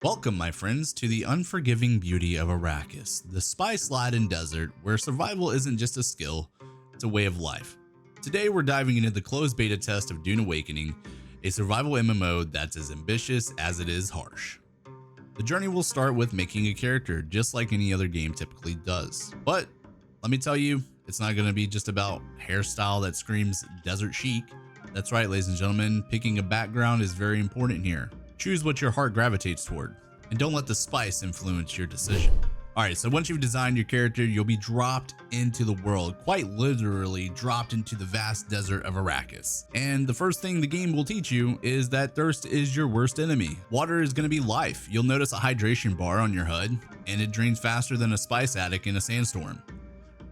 Welcome, my friends, to the unforgiving beauty of Arrakis, the spice-laden desert where survival isn't just a skill, it's a way of life. Today we're diving into the closed beta test of Dune Awakening, a survival MMO that's as ambitious as it is harsh. The journey will start with making a character, just like any other game typically does. But let me tell you, it's not going to be just about hairstyle that screams desert chic. That's right, ladies and gentlemen, picking a background is very important here. Choose what your heart gravitates toward, and don't let the spice influence your decision. Alright, so once you've designed your character, you'll be dropped into the world, quite literally dropped into the vast desert of Arrakis. And the first thing the game will teach you is that thirst is your worst enemy. Water is going to be life. You'll notice a hydration bar on your HUD, and it drains faster than a spice attic in a sandstorm.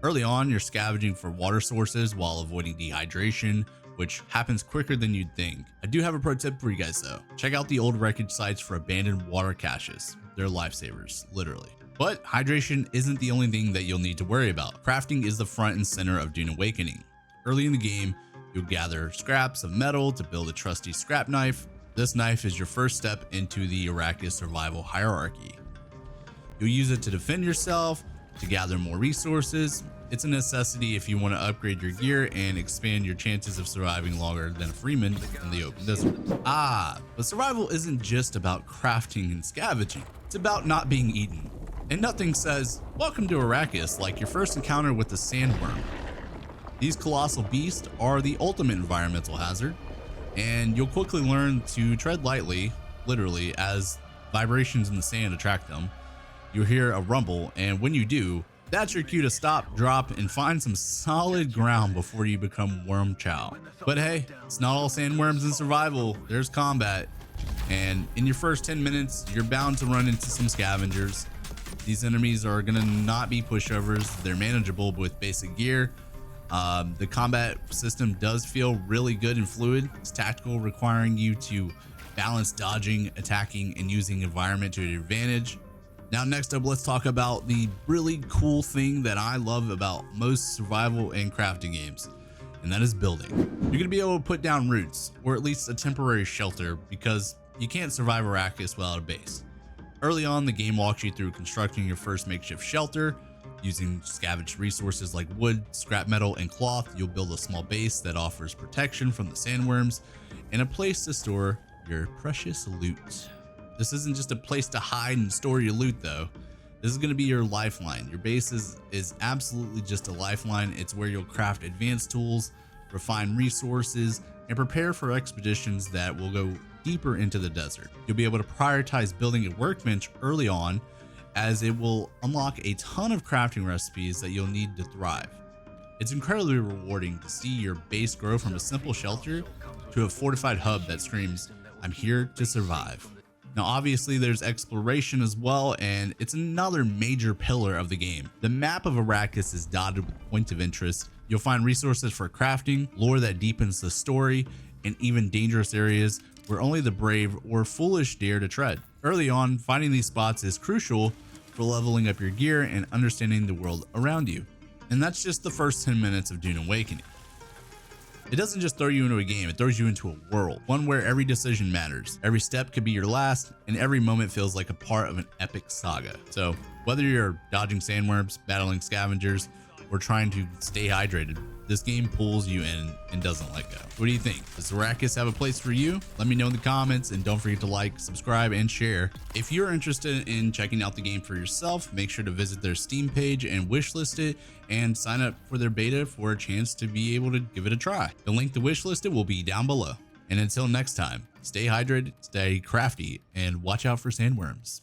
Early on, you're scavenging for water sources while avoiding dehydration, which happens quicker than you'd think. I do have a pro tip for you guys though. Check out the old wreckage sites for abandoned water caches. They're lifesavers, literally. But hydration isn't the only thing that you'll need to worry about. Crafting is the front and center of Dune Awakening. Early in the game, you'll gather scraps of metal to build a trusty scrap knife. This knife is your first step into the Arrakis survival hierarchy. You'll use it to defend yourself, to gather more resources. It's a necessity if you want to upgrade your gear and expand your chances of surviving longer than a freeman in the open desert. But survival isn't just about crafting and scavenging. It's about not being eaten. And nothing says, welcome to Arrakis, like your first encounter with the sandworm. These colossal beasts are the ultimate environmental hazard, and you'll quickly learn to tread lightly, literally, as vibrations in the sand attract them. You'll hear a rumble, and when you do, that's your cue to stop, drop, and find some solid ground before you become worm chow. But hey, it's not all sandworms in survival. There's combat, and in your first 10 minutes, you're bound to run into some scavengers. These enemies are gonna not be pushovers. They're manageable with basic gear. The combat system does feel really good and fluid. It's tactical, requiring you to balance dodging, attacking, and using environment to your advantage. Now, next up, let's talk about the really cool thing that I love about most survival and crafting games, and that is building. You're going to be able to put down roots, or at least a temporary shelter, because you can't survive Arrakis without a base. Early on, the game walks you through constructing your first makeshift shelter. Using scavenged resources like wood, scrap metal, and cloth, you'll build a small base that offers protection from the sandworms and a place to store your precious loot. This isn't just a place to hide and store your loot though. This is going to be your lifeline. Your base is absolutely just a lifeline. It's where you'll craft advanced tools, refine resources, and prepare for expeditions that will go deeper into the desert. You'll be able to prioritize building a workbench early on, as it will unlock a ton of crafting recipes that you'll need to thrive. It's incredibly rewarding to see your base grow from a simple shelter to a fortified hub that screams, "I'm here to survive." Now, obviously, there's exploration as well, and it's another major pillar of the game. The map of Arrakis is dotted with points of interest. You'll find resources for crafting, lore that deepens the story, and even dangerous areas where only the brave or foolish dare to tread. Early on, finding these spots is crucial for leveling up your gear and understanding the world around you. And that's just the first 10 minutes of Dune Awakening. It doesn't just throw you into a game, it throws you into a world, one where every decision matters. Every step could be your last, and every moment feels like a part of an epic saga. So whether you're dodging sandworms, battling scavengers, or trying to stay hydrated, this game pulls you in and doesn't let go. What do you think? Does Arrakis have a place for you? Let me know in the comments, and don't forget to like, subscribe, and share. If you're interested in checking out the game for yourself, make sure to visit their Steam page and wishlist it, and sign up for their beta for a chance to be able to give it a try. The link to wishlist it will be down below. And until next time, stay hydrated, stay crafty, and watch out for sandworms.